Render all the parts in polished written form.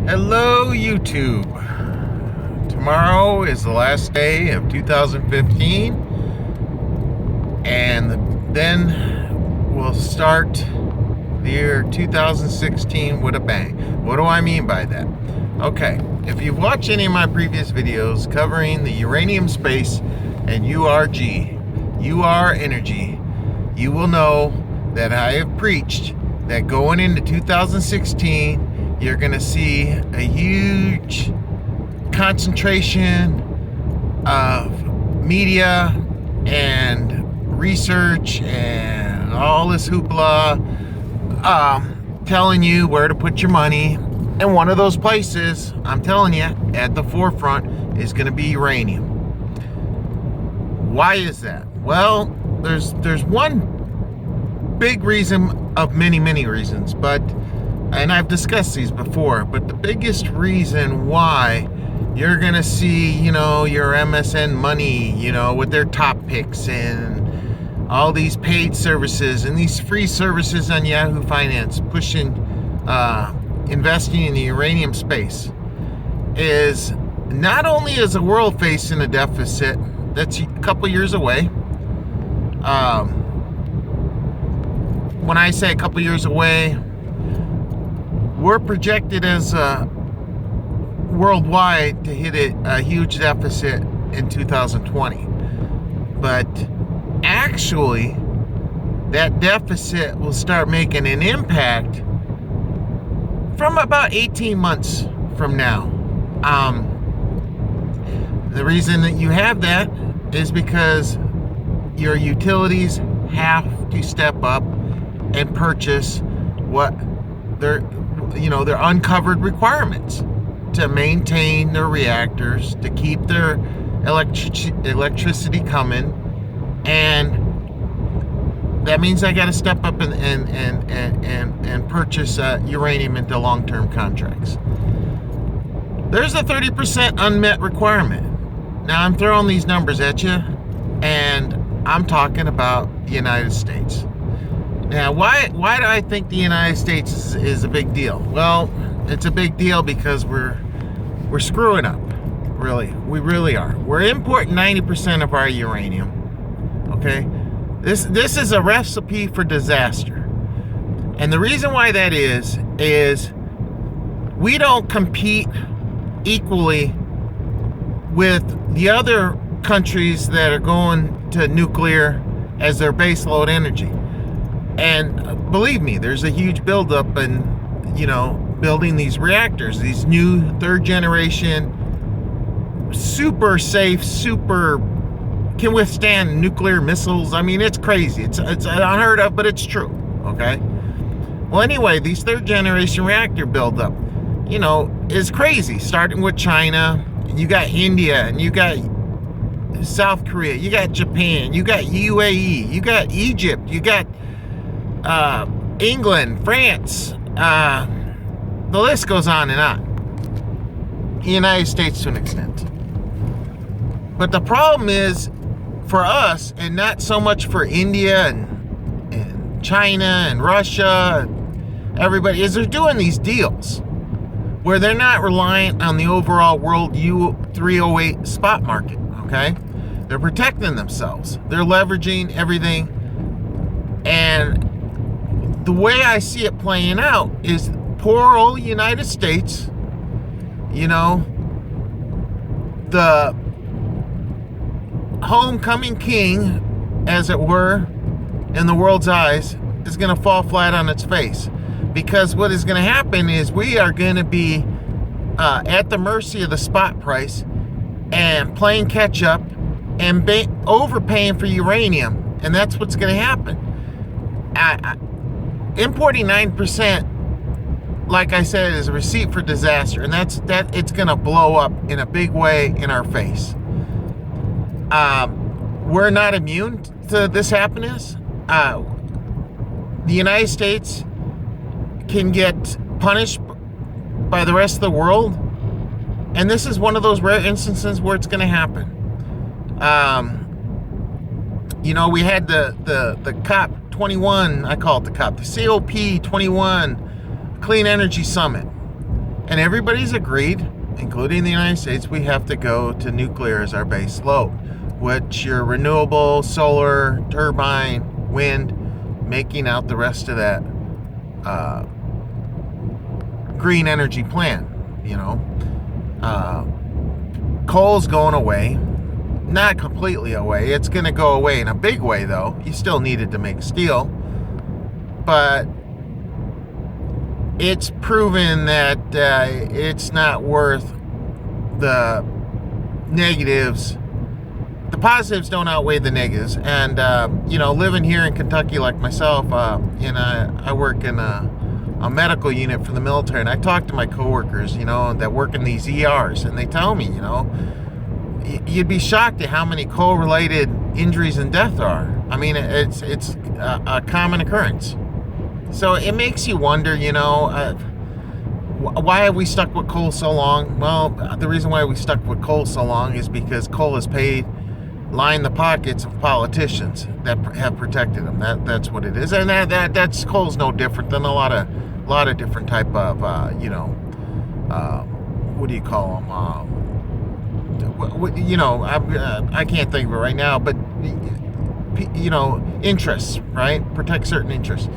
Hello, YouTube. Tomorrow is the last day of 2015, and then we'll start the year 2016 with a bang. What do I mean by that? Okay, if you've watched any of my previous videos covering the uranium space and URG, UR energy, you will know that I have preached that going into 2016, you're going to see a huge concentration of media and research and all this hoopla telling you where to put your money. And one of those places, I'm telling you, at the forefront is going to be uranium. Why is that? Well, there's one big reason of many reasons, and I've discussed these before, but the biggest reason why you're gonna see, your MSN money, with their top picks and all these paid services and these free services on Yahoo Finance pushing investing in the uranium space is not only is the world facing a deficit that's a couple years away. When I say a couple years away, we're projected as worldwide to hit a huge deficit in 2020. But actually, that deficit will start making an impact from about 18 months from now. The reason that you have that is because your utilities have to step up and purchase what their uncovered requirements to maintain their reactors, to keep their electricity coming, and that means I got to step up and purchase uranium into long-term contracts. There's a 30% unmet requirement. Now I'm throwing these numbers at you, and I'm talking about the United States. Now, why do I think the United States is a big deal? Well, it's a big deal because we're screwing up. Really, we really are. We're importing 90% of our uranium. Okay, this is a recipe for disaster, and the reason why that is we don't compete equally with the other countries that are going to nuclear as their baseload energy. And believe me, there's a huge buildup in, building these reactors, these new third generation, super safe, can withstand nuclear missiles. I mean, it's crazy. It's unheard of, but it's true. Okay. Well, anyway, these third generation reactor buildup, is crazy. Starting with China, and you got India, and you got South Korea, you got Japan, you got UAE, you got Egypt, you got England, France, the list goes on and on. The United States to an extent. But the problem is for us, and not so much for India and China and Russia, and everybody, is they're doing these deals where they're not reliant on the overall world U308 spot market, okay? They're protecting themselves. They're leveraging everything. And the way I see it playing out is poor old United States, the homecoming king, as it were, in the world's eyes, is going to fall flat on its face. Because what is going to happen is we are going to be at the mercy of the spot price and playing catch up and overpaying for uranium. And that's what's going to happen. Importing 9%, like I said, is a receipt for disaster, and it's going to blow up in a big way in our face. We're not immune to this happiness. The United States can get punished by the rest of the world, and this is one of those rare instances where it's going to happen. We had the COP 21, I call it the COP 21 Clean Energy Summit. And everybody's agreed, including the United States, we have to go to nuclear as our base load, which your renewable, solar, turbine, wind, making out the rest of that green energy plan. Coal's going away. Not completely away. It's going to go away in a big way, though. You still need it to make steel. But it's proven that it's not worth the negatives. The positives don't outweigh the negatives. And, living here in Kentucky like myself, I work in a medical unit for the military. And I talk to my coworkers, that work in these ERs. And they tell me, you'd be shocked at how many coal-related injuries and death are. I mean, it's a common occurrence. So it makes you wonder, why have we stuck with coal so long? Well, the reason why we stuck with coal so long is because coal is paid, line the pockets of politicians that have protected them. That's what it is, and that's coal's no different than a lot of different type of what do you call them? I can't think of it right now, but interests, right? Protect certain interests.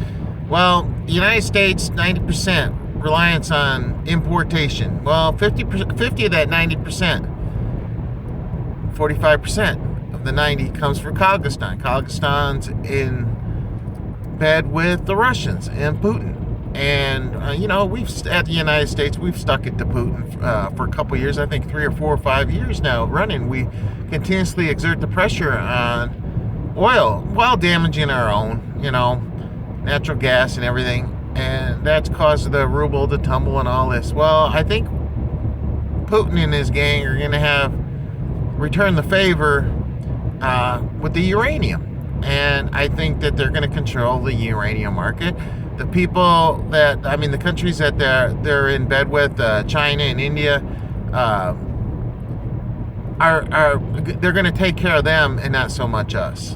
Well, the United States, 90% reliance on importation. Well, 50 of that 90%, 45% of the 90 comes from Kazakhstan. Kazakhstan's in bed with the Russians and Putin. And, at the United States, we've stuck it to Putin for a couple years. I think 3 or 4 or 5 years now running. We continuously exert the pressure on oil while damaging our own, natural gas and everything. And that's caused the ruble to tumble and all this. Well, I think Putin and his gang are going to have returned the favor with the uranium. And I think that they're going to control the uranium market. The people the countries that they're in bed with, China and India, they're going to take care of them and not so much us.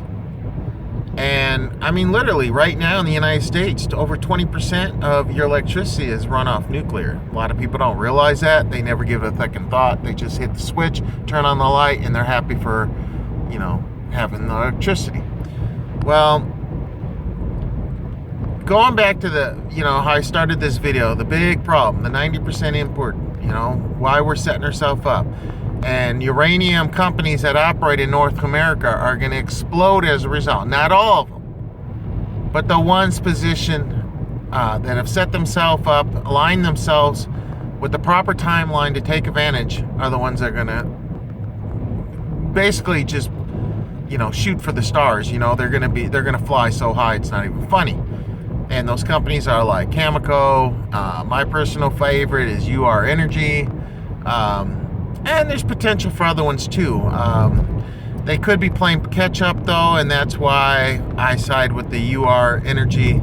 And literally right now in the United States, over 20% of your electricity is run off nuclear. A lot of people don't realize that. They never give it a second thought. They just hit the switch, turn on the light, and they're happy for, having the electricity. Well, going back to how I started this video, the big problem, the 90% import, why we're setting ourselves up. And uranium companies that operate in North America are going to explode as a result. Not all of them, but the ones positioned that have set themselves up, aligned themselves with the proper timeline to take advantage are the ones that are going to basically just, shoot for the stars. They're going to fly so high it's not even funny. And those companies are like Cameco. My personal favorite is URG. And there's potential for other ones too. They could be playing catch up though, and that's why I side with the URG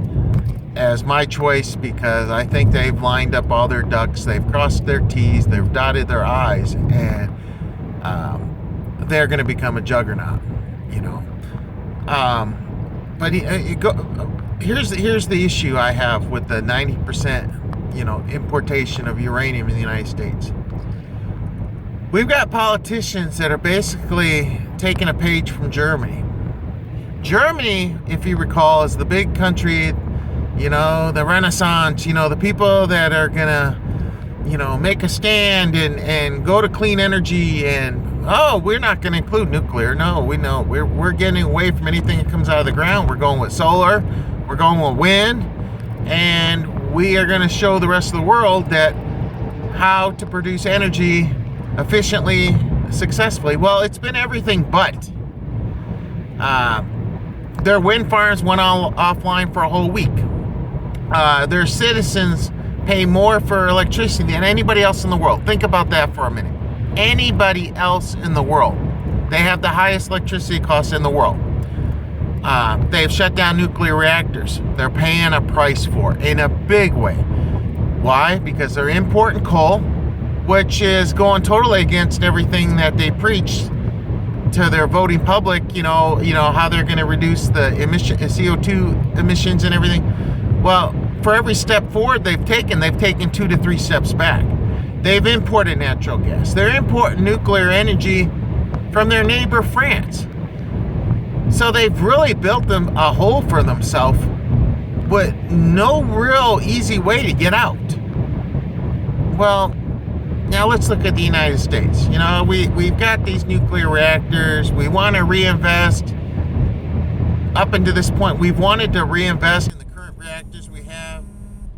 as my choice, because I think they've lined up all their ducks, they've crossed their T's, they've dotted their I's, and they're going to become a juggernaut. But here's the issue I have with the 90% importation of uranium in the United States. We've got politicians that are basically taking a page from Germany. Germany, if you recall, is the big country, the Renaissance, the people that are gonna, make a stand and go to clean energy, and we're not gonna include nuclear. No, we know we're getting away from anything that comes out of the ground. We're going with solar, we're going with wind, and we are gonna show the rest of the world that how to produce energy efficiently, successfully. Well, it's been everything but. Their wind farms went all offline for a whole week. Their citizens pay more for electricity than anybody else in the world. Think about that for a minute. Anybody else in the world. They have the highest electricity costs in the world. They've shut down nuclear reactors. They're paying a price for it in a big way. Why? Because they're importing coal, which is going totally against everything that they preach to their voting public, how they're going to reduce the CO2 emissions and everything. Well, for every step forward they've taken 2 to 3 steps back. They've imported natural gas. They're importing nuclear energy from their neighbor France. So they've really built them a hole for themselves with no real easy way to get out. Well, now let's look at the United States. You know, we've got these nuclear reactors. We want to reinvest. Up until this point, we've wanted to reinvest in the current reactors we have,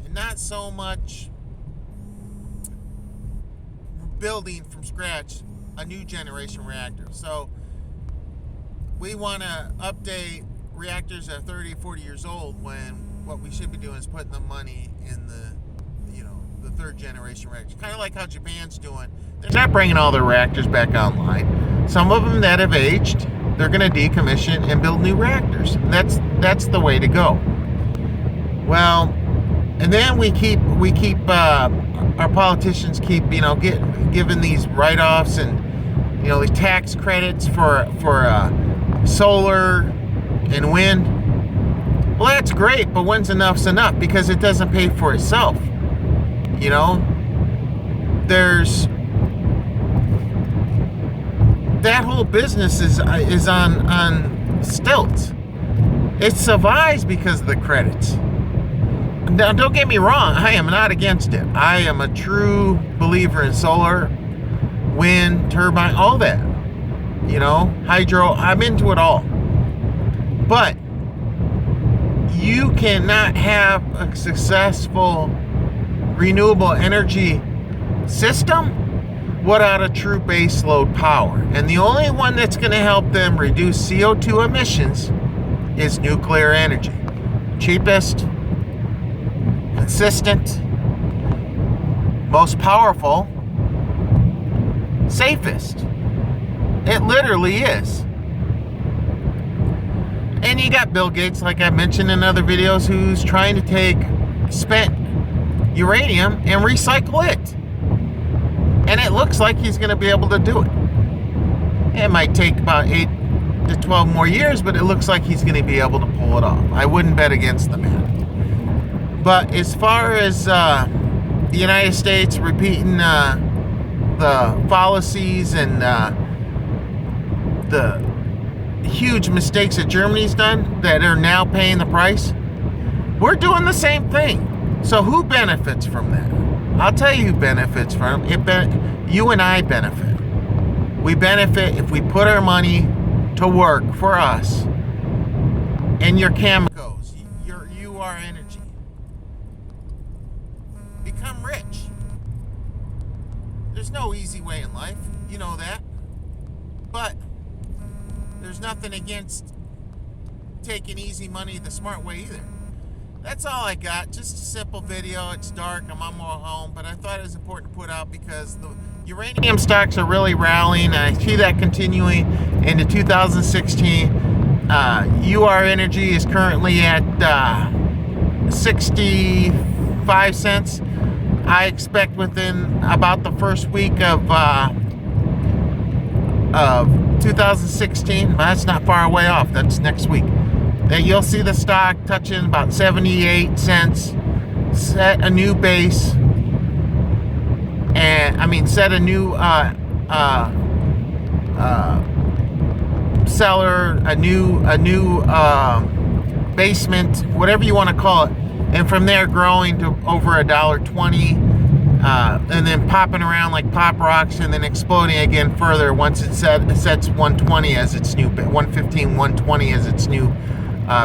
and not so much building from scratch a new generation reactor. So we want to update reactors that are 30, 40 years old, when what we should be doing is putting the money in the third generation reactors. Kind of like how Japan's doing. They're not bringing all their reactors back online. Some of them that have aged, they're going to decommission and build new reactors. That's the way to go. Well, and then we keep our politicians keep giving these write-offs and these tax credits for solar and wind. Well, that's great, but when's enough's enough? Because it doesn't pay for itself. There's that whole business is on stilts. It survives because of the credits. Now, don't get me wrong, I am not against it. I am a true believer in solar, wind, turbine, all that. Hydro, I'm into it all. But you cannot have a successful renewable energy system without a true base load power. And the only one that's going to help them reduce CO2 emissions is nuclear energy. Cheapest, consistent, most powerful, safest. It literally is. And you got Bill Gates, like I mentioned in other videos, who's trying to take spent uranium and recycle it. And it looks like he's going to be able to do it. It might take about 8 to 12 more years, but it looks like he's going to be able to pull it off. I wouldn't bet against the man. But as far as the United States repeating the fallacies and the huge mistakes that Germany's done that are now paying the price, we're doing the same thing. So who benefits from that? I'll tell you who benefits from it. You and I benefit. We benefit if we put our money to work for us and your Camcos, your URG. Become rich. There's no easy way in life. You know that. But there's nothing against taking easy money the smart way either. That's all I got. Just a simple video. It's dark. I'm almost home, but I thought it was important to put out because the uranium stocks are really rallying. I see that continuing into 2016. URG is currently at 65 cents. I expect within about the first week of 2016, that's not far away off. That's next week. That you'll see the stock touching about 78 cents, set a new base, and set a new seller, a new basement, whatever you want to call it, and from there growing to over $1.20, and then popping around like pop rocks, and then exploding again further once it sets 120 as its new 115, 120 as its new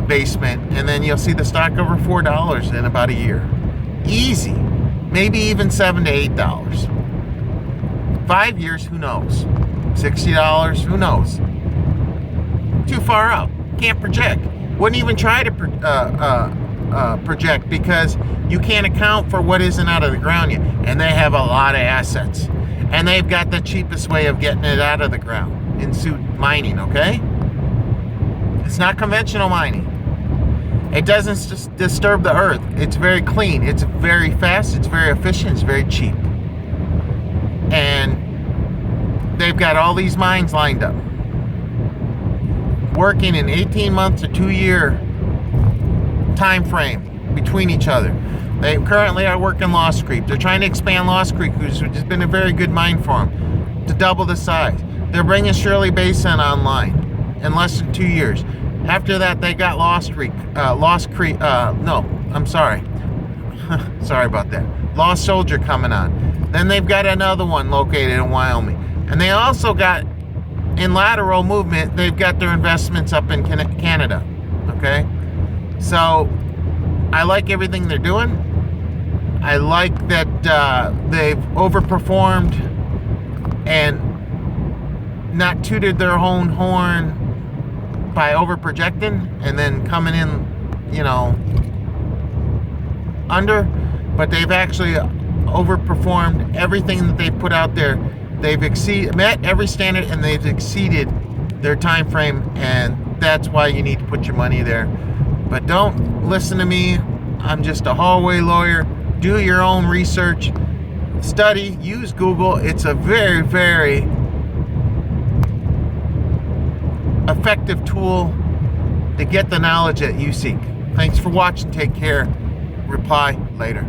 basement, and then you'll see the stock over $4 in about a year. Easy. Maybe even $7 to $8. 5 years, who knows? $60, who knows? Too far out. Can't project. Wouldn't even try to project because you can't account for what isn't out of the ground yet. And they have a lot of assets. And they've got the cheapest way of getting it out of the ground in mining, okay? It's not conventional mining. It doesn't just disturb the earth. It's very clean. It's very fast. It's very efficient. It's very cheap. And they've got all these mines lined up, working in 18 months to 2 year time frame between each other. They currently are working Lost Creek. They're trying to expand Lost Creek, which has been a very good mine for them, to double the size. They're bringing Shirley Basin online in less than 2 years. After that, they got Lost Creek. Sorry about that. Lost Soldier coming on. Then they've got another one located in Wyoming. And they also got, in lateral movement, they've got their investments up in Canada. Okay? So, I like everything they're doing. I like that they've overperformed and not tooted their own horn by over-projecting and then coming in, under. But they've actually overperformed everything that they put out there. They've met every standard, and they've exceeded their time frame, and that's why you need to put your money there. But don't listen to me. I'm just a hallway lawyer. Do your own research. Study. Use Google. It's a very, very effective tool to get the knowledge that you seek. Thanks for watching. Take care. Reply later.